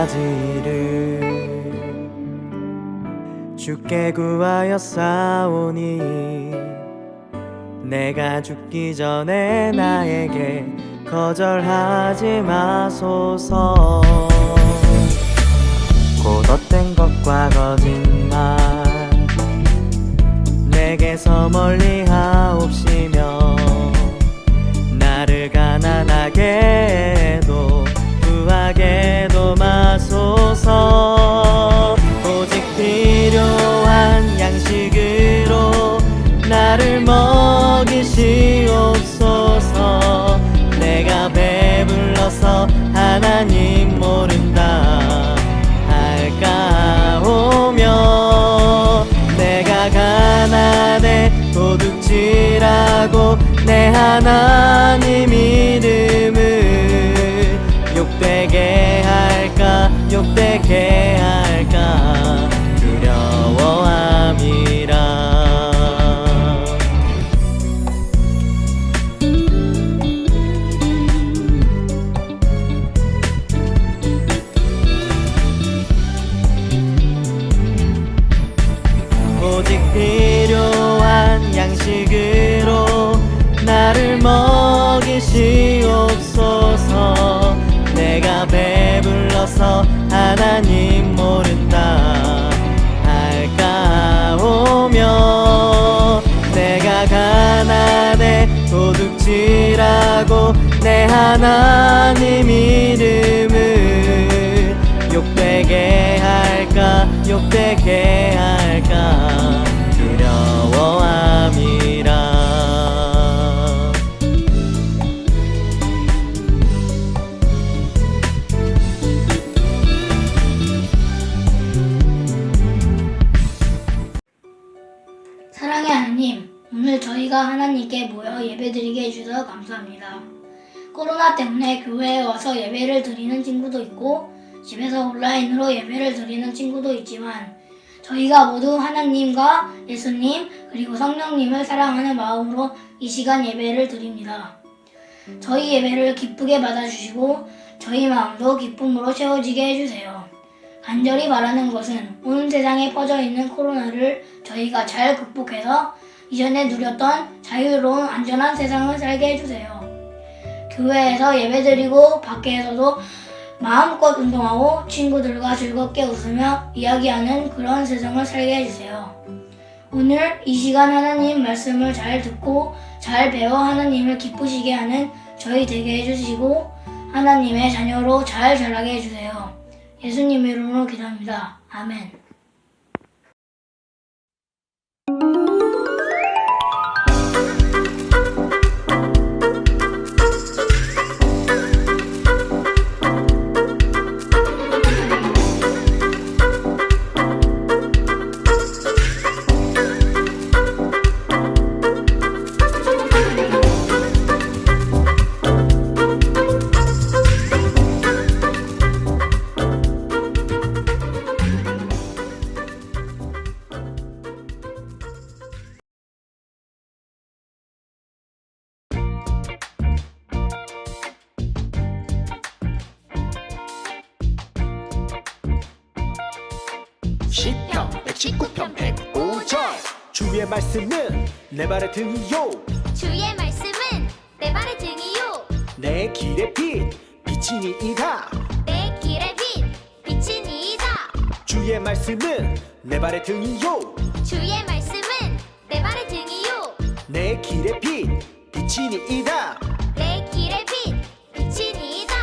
가지를 주께 구하여 싸우니 내가 죽기 전에 나에게 거절하지 마소서. 곧 헛된 것과 거짓말 내게서 멀리 하옵시며 나를 가난하게 해도 구하게도 마소서. 오직 필요한 양식으로 나를 먹이시옵소서. 내가 배불러서 하나님 모른다 할까오며 내가 가난해 도둑질하고 내 하나님 이름을 욕되게 할까 욕되게 할까 두려워함이라. 오직 필요한 양식으로 나를 먹이시옵소서. 내가 배불러서 하나님 모른다 할까오며 내가 가난해 도둑질하고 내 하나님 이름을 욕되게 할까 욕되게 할까 두려워함이라. 사랑의 하나님, 오늘 저희가 하나님께 모여 예배드리게 해주셔서 감사합니다. 코로나 때문에 교회에 와서 예배를 드리는 친구도 있고 집에서 온라인으로 예배를 드리는 친구도 있지만 저희가 모두 하나님과 예수님 그리고 성령님을 사랑하는 마음으로 이 시간 예배를 드립니다. 저희 예배를 기쁘게 받아주시고 저희 마음도 기쁨으로 채워지게 해주세요. 간절히 바라는 것은 온 세상에 퍼져있는 코로나를 저희가 잘 극복해서 이전에 누렸던 자유로운 안전한 세상을 살게 해주세요. 교회에서 예배드리고 밖에서도 마음껏 운동하고 친구들과 즐겁게 웃으며 이야기하는 그런 세상을 살게 해주세요. 오늘 이 시간 하나님 말씀을 잘 듣고 잘 배워 하나님을 기쁘시게 하는 저희 되게 해주시고 하나님의 자녀로 잘 자라게 해주세요. 예수님 이름으로 기도합니다. 아멘. 시편 119편 105절 주의 말씀은 내 발의 등이요 주의 말씀은 내 발의 등이요 내 길의 빛 빛이니이다. 내 길의 빛 빛이니이다. 주의 말씀은 내 발의 등이요 주의 말씀은 내 발의 등이요 내 길의 빛 빛이니이다. 내 길의 빛 빛이니이다.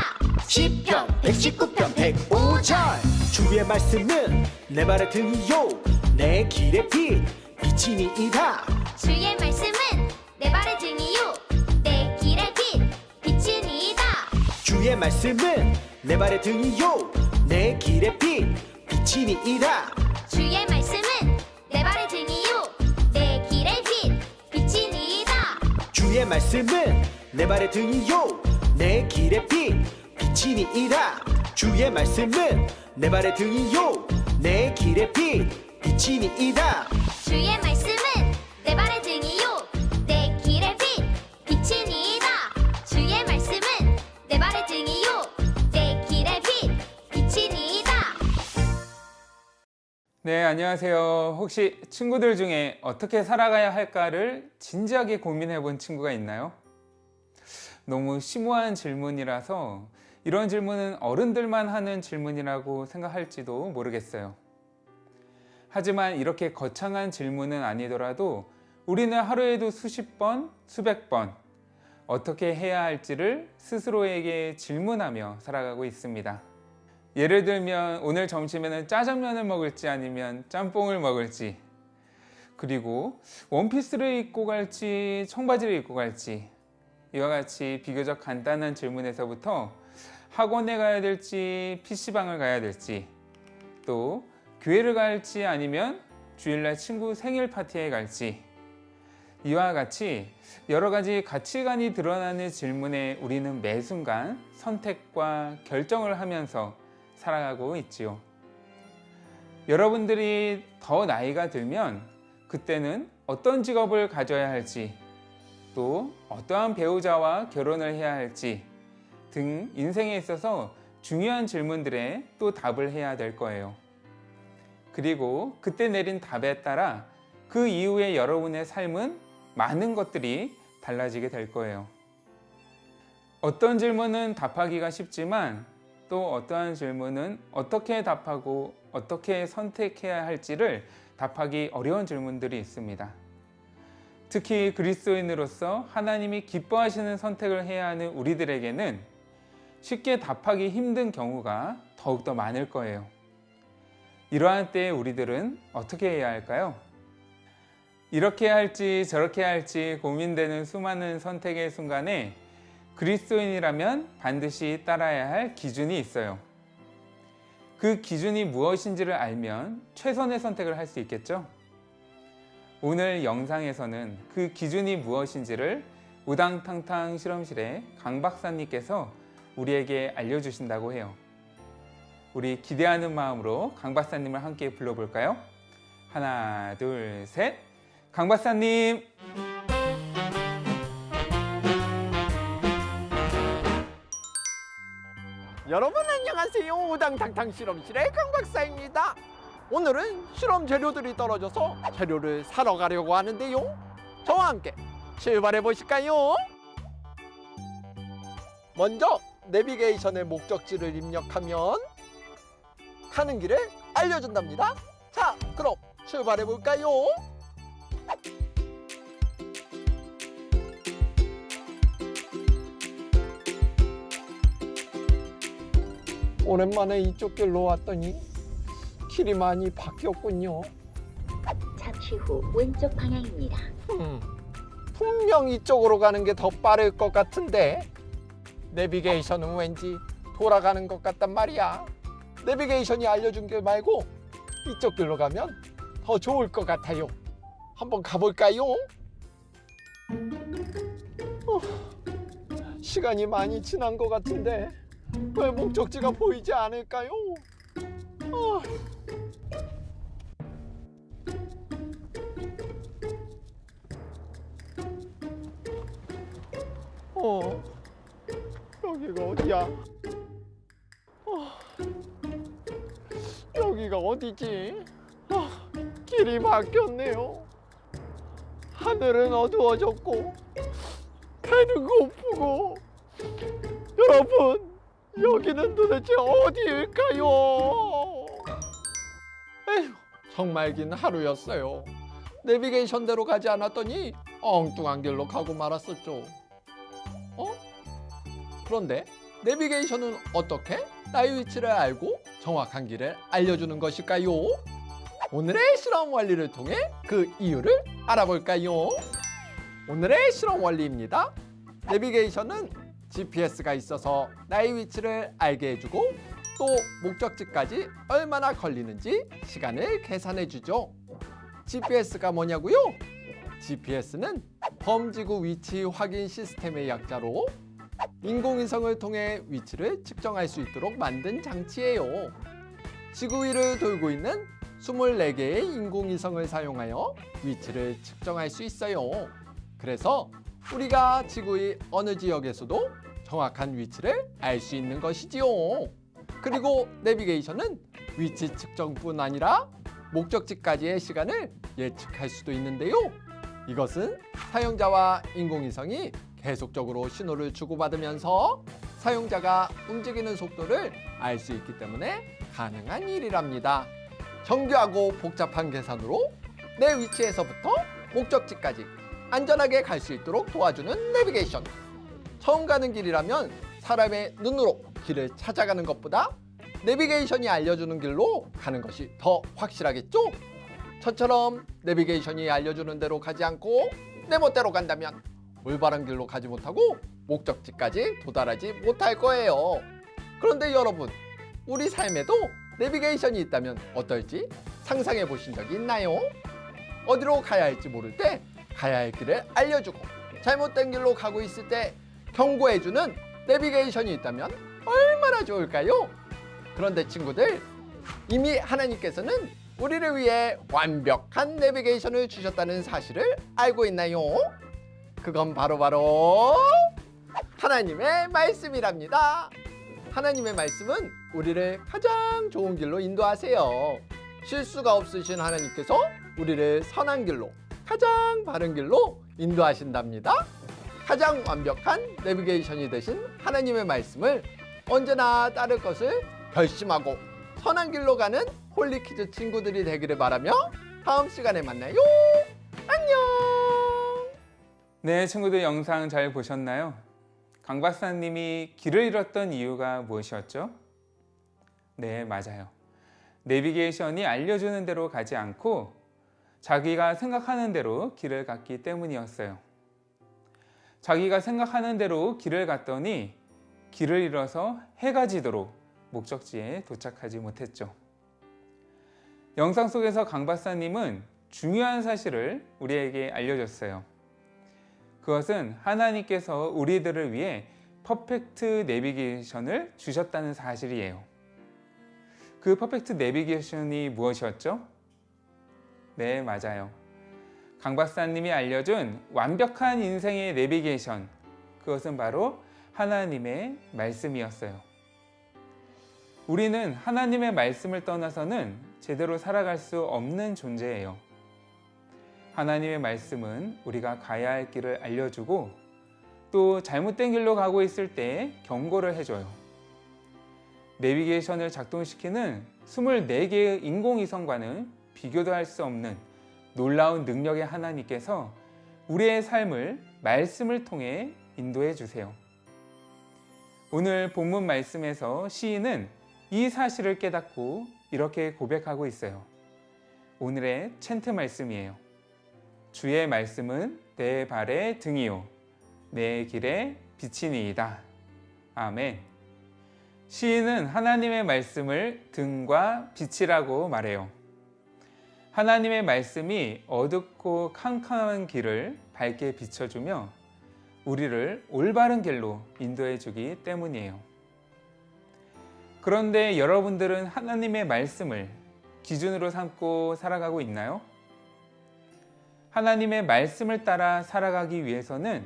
시편 119편 105절 주의 말씀은 내 발의 등이요 내 길의 빛 빛이니이다. 주의 말씀은 내 발의 등이요 내 길의 빛 빛이니이다. 주의 말씀은 내 발의 등이요 내 길의 빛 빛이니이다. 주의 말씀은 내 발의 등이요 내 길의 빛 빛이니이다. 주의 말씀은 내 발의 등이요 내 길의 빛 빛이니이다. 주의 말씀은 내 발의 등이요 내 길의 빛 빛이니이다. 주의 말씀은 내 발의 등이요 내 길의 빛 빛이니이다. 주의 말씀은 내 발의 등이요 내 길의 빛 빛이니이다. 네, 안녕하세요. 혹시 친구들 중에 어떻게 살아가야 할까를 진지하게 고민해 본 친구가 있나요? 너무 심오한 질문이라서 이런 질문은 어른들만 하는 질문이라고 생각할지도 모르겠어요. 하지만 이렇게 거창한 질문은 아니더라도 우리는 하루에도 수십 번, 수백 번 어떻게 해야 할지를 스스로에게 질문하며 살아가고 있습니다. 예를 들면 오늘 점심에는 짜장면을 먹을지 아니면 짬뽕을 먹을지, 그리고 원피스를 입고 갈지 청바지를 입고 갈지, 이와 같이 비교적 간단한 질문에서부터 학원에 가야 될지 PC방을 가야 될지, 또 교회를 갈지 아니면 주일날 친구 생일 파티에 갈지, 이와 같이 여러 가지 가치관이 드러나는 질문에 우리는 매 순간 선택과 결정을 하면서 살아가고 있지요. 여러분들이 더 나이가 들면 그때는 어떤 직업을 가져야 할지, 또 어떠한 배우자와 결혼을 해야 할지 등 인생에 있어서 중요한 질문들에 또 답을 해야 될 거예요. 그리고 그때 내린 답에 따라 그 이후에 여러분의 삶은 많은 것들이 달라지게 될 거예요. 어떤 질문은 답하기가 쉽지만 또 어떠한 질문은 어떻게 답하고 어떻게 선택해야 할지를 답하기 어려운 질문들이 있습니다. 특히 그리스도인으로서 하나님이 기뻐하시는 선택을 해야 하는 우리들에게는 쉽게 답하기 힘든 경우가 더욱더 많을 거예요. 이러한 때에 우리들은 어떻게 해야 할까요? 이렇게 할지 저렇게 할지 고민되는 수많은 선택의 순간에 그리스도인이라면 반드시 따라야 할 기준이 있어요. 그 기준이 무엇인지를 알면 최선의 선택을 할 수 있겠죠? 오늘 영상에서는 그 기준이 무엇인지를 우당탕탕 실험실의 강 박사님께서 우리에게 알려주신다고 해요. 우리 기대하는 마음으로 강 박사님을 함께 불러볼까요? 하나, 둘, 셋. 강 박사님! 여러분 안녕하세요. 우당탕탕 실험실의 강 박사입니다. 오늘은 실험 재료들이 떨어져서 재료를 사러 가려고 하는데요. 저와 함께 출발해 보실까요? 먼저 내비게이션의 목적지를 입력하면 가는 길을 알려준답니다. 자, 그럼 출발해 볼까요? 오랜만에 이쪽 길로 왔더니 길이 많이 바뀌었군요. 잠시 후 왼쪽 방향입니다. 분명 이쪽으로 가는 게 더 빠를 것 같은데 내비게이션은 왠지 돌아가는 것 같단 말이야. 내비게이션이 알려준 길 말고 이쪽 길로 가면 더 좋을 것 같아요. 한번 가볼까요? 시간이 많이 지난 것 같은데 왜 목적지가 보이지 않을까요? 여기가 어디야? 여기가 어디지? 길이 바뀌었네요. 하늘은 어두워졌고 배는 고프고 여러분 여기는 도대체 어디일까요? 에휴, 정말 긴 하루였어요. 내비게이션대로 가지 않았더니 엉뚱한 길로 가고 말았었죠. 그런데 내비게이션은 어떻게 나의 위치를 알고 정확한 길을 알려주는 것일까요? 오늘의 실험 원리를 통해 그 이유를 알아볼까요? 오늘의 실험 원리입니다. 내비게이션은 GPS가 있어서 나의 위치를 알게 해주고 또 목적지까지 얼마나 걸리는지 시간을 계산해주죠. GPS가 뭐냐고요? GPS는 범지구 위치 확인 시스템의 약자로 인공위성을 통해 위치를 측정할 수 있도록 만든 장치예요. 지구 위를 돌고 있는 24개의 인공위성을 사용하여 위치를 측정할 수 있어요. 그래서 우리가 지구의 어느 지역에서도 정확한 위치를 알 수 있는 것이지요. 그리고 내비게이션은 위치 측정뿐 아니라 목적지까지의 시간을 예측할 수도 있는데요. 이것은 사용자와 인공위성이 계속적으로 신호를 주고받으면서 사용자가 움직이는 속도를 알 수 있기 때문에 가능한 일이랍니다. 정교하고 복잡한 계산으로 내 위치에서부터 목적지까지 안전하게 갈 수 있도록 도와주는 내비게이션. 처음 가는 길이라면 사람의 눈으로 길을 찾아가는 것보다 내비게이션이 알려주는 길로 가는 것이 더 확실하겠죠? 저처럼 내비게이션이 알려주는 대로 가지 않고 내 멋대로 간다면 올바른 길로 가지 못하고 목적지까지 도달하지 못할 거예요. 그런데 여러분, 우리 삶에도 내비게이션이 있다면 어떨지 상상해 보신 적이 있나요? 어디로 가야 할지 모를 때 가야 할 길을 알려주고 잘못된 길로 가고 있을 때 경고해주는 내비게이션이 있다면 얼마나 좋을까요? 그런데 친구들, 이미 하나님께서는 우리를 위해 완벽한 내비게이션을 주셨다는 사실을 알고 있나요? 그건 바로 하나님의 말씀이랍니다. 하나님의 말씀은 우리를 가장 좋은 길로 인도하세요. 실수가 없으신 하나님께서 우리를 선한 길로, 가장 바른 길로 인도하신답니다. 가장 완벽한 내비게이션이 되신 하나님의 말씀을 언제나 따를 것을 결심하고 선한 길로 가는 홀리키즈 친구들이 되기를 바라며 다음 시간에 만나요. 안녕. 네, 친구들 영상 잘 보셨나요? 강 박사님이 길을 잃었던 이유가 무엇이었죠? 네, 맞아요. 내비게이션이 알려주는 대로 가지 않고 자기가 생각하는 대로 길을 갔기 때문이었어요. 자기가 생각하는 대로 길을 갔더니 길을 잃어서 해가 지도록 목적지에 도착하지 못했죠. 영상 속에서 강 박사님은 중요한 사실을 우리에게 알려줬어요. 그것은 하나님께서 우리들을 위해 퍼펙트 내비게이션을 주셨다는 사실이에요. 그 퍼펙트 내비게이션이 무엇이었죠? 네, 맞아요. 강 박사님이 알려준 완벽한 인생의 내비게이션, 그것은 바로 하나님의 말씀이었어요. 우리는 하나님의 말씀을 떠나서는 제대로 살아갈 수 없는 존재예요. 하나님의 말씀은 우리가 가야 할 길을 알려주고 또 잘못된 길로 가고 있을 때 경고를 해줘요. 내비게이션을 작동시키는 24개의 인공위성과는 비교도 할 수 없는 놀라운 능력의 하나님께서 우리의 삶을 말씀을 통해 인도해 주세요. 오늘 본문 말씀에서 시인은 이 사실을 깨닫고 이렇게 고백하고 있어요. 오늘의 챈트 말씀이에요. 주의 말씀은 내 발의 등이요 내 길의 빛이니이다. 아멘. 시인은 하나님의 말씀을 등과 빛이라고 말해요. 하나님의 말씀이 어둡고 캄캄한 길을 밝게 비춰주며 우리를 올바른 길로 인도해 주기 때문이에요. 그런데 여러분들은 하나님의 말씀을 기준으로 삼고 살아가고 있나요? 하나님의 말씀을 따라 살아가기 위해서는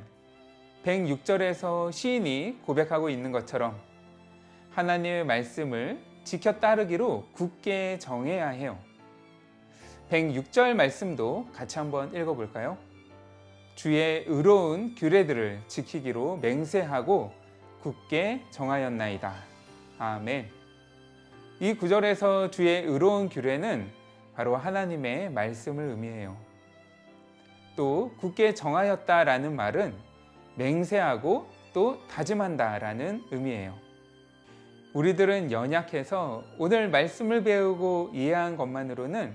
106절에서 시인이 고백하고 있는 것처럼 하나님의 말씀을 지켜 따르기로 굳게 정해야 해요. 106절 말씀도 같이 한번 읽어볼까요? 주의 의로운 규례들을 지키기로 맹세하고 굳게 정하였나이다. 아멘. 이 구절에서 주의 의로운 규례는 바로 하나님의 말씀을 의미해요. 또 굳게 정하였다라는 말은 맹세하고 또 다짐한다라는 의미예요. 우리들은 연약해서 오늘 말씀을 배우고 이해한 것만으로는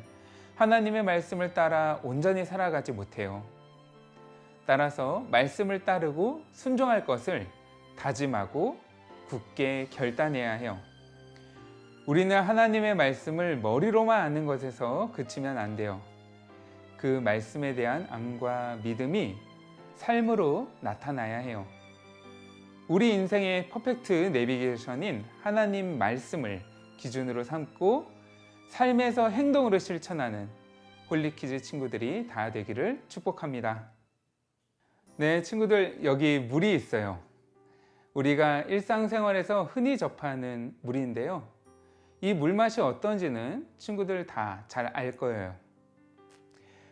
하나님의 말씀을 따라 온전히 살아가지 못해요. 따라서 말씀을 따르고 순종할 것을 다짐하고 굳게 결단해야 해요. 우리는 하나님의 말씀을 머리로만 아는 것에서 그치면 안 돼요. 그 말씀에 대한 암과 믿음이 삶으로 나타나야 해요. 우리 인생의 퍼펙트 내비게이션인 하나님 말씀을 기준으로 삼고 삶에서 행동으로 실천하는 홀리키즈 친구들이 다 되기를 축복합니다. 네, 친구들, 여기 물이 있어요. 우리가 일상생활에서 흔히 접하는 물인데요. 이 물맛이 어떤지는 친구들 다 잘 알 거예요.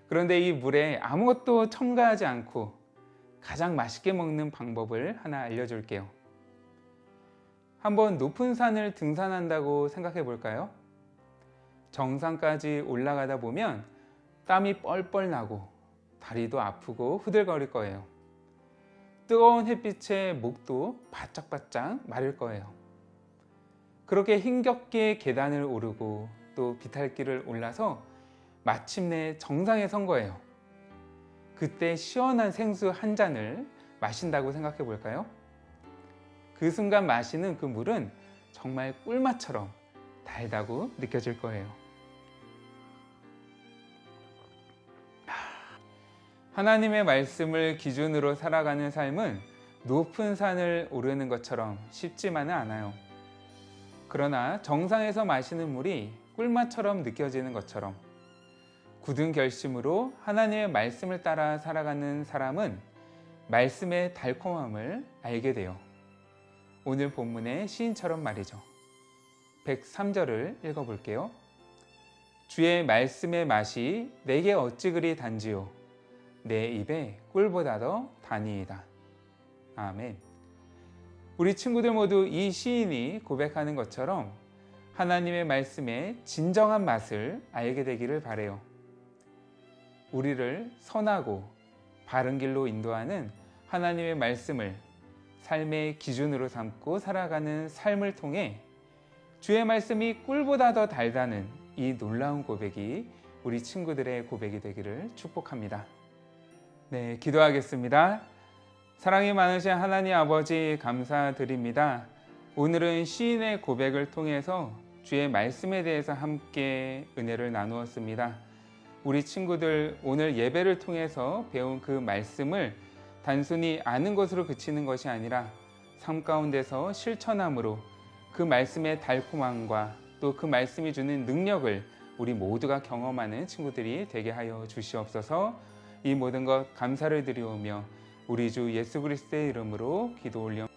그런데 이 물에 아무것도 첨가하지 않고 가장 맛있게 먹는 방법을 하나 알려줄게요. 한번 높은 산을 등산한다고 생각해 볼까요? 정상까지 올라가다 보면 땀이 뻘뻘 나고 다리도 아프고 후들거릴 거예요. 뜨거운 햇빛에 목도 바짝바짝 마를 거예요. 그렇게 힘겹게 계단을 오르고 또 비탈길을 올라서 마침내 정상에 선 거예요. 그때 시원한 생수 한 잔을 마신다고 생각해 볼까요? 그 순간 마시는 그 물은 정말 꿀맛처럼 달다고 느껴질 거예요. 하나님의 말씀을 기준으로 살아가는 삶은 높은 산을 오르는 것처럼 쉽지만은 않아요. 그러나 정상에서 마시는 물이 꿀맛처럼 느껴지는 것처럼 굳은 결심으로 하나님의 말씀을 따라 살아가는 사람은 말씀의 달콤함을 알게 돼요. 오늘 본문의 시인처럼 말이죠. 103절을 읽어볼게요. 주의 말씀의 맛이 내게 어찌 그리 단지요 내 입에 꿀보다 더 다니이다. 아멘. 우리 친구들 모두 이 시인이 고백하는 것처럼 하나님의 말씀의 진정한 맛을 알게 되기를 바라요. 우리를 선하고 바른 길로 인도하는 하나님의 말씀을 삶의 기준으로 삼고 살아가는 삶을 통해 주의 말씀이 꿀보다 더 달다는 이 놀라운 고백이 우리 친구들의 고백이 되기를 축복합니다. 네, 기도하겠습니다. 사랑이 많으신 하나님 아버지 감사드립니다. 오늘은 시인의 고백을 통해서 주의 말씀에 대해서 함께 은혜를 나누었습니다. 우리 친구들 오늘 예배를 통해서 배운 그 말씀을 단순히 아는 것으로 그치는 것이 아니라 삶 가운데서 실천함으로 그 말씀의 달콤함과 또 그 말씀이 주는 능력을 우리 모두가 경험하는 친구들이 되게 하여 주시옵소서. 이 모든 것 감사를 드리오며 우리 주 예수 그리스도의 이름으로 기도 올려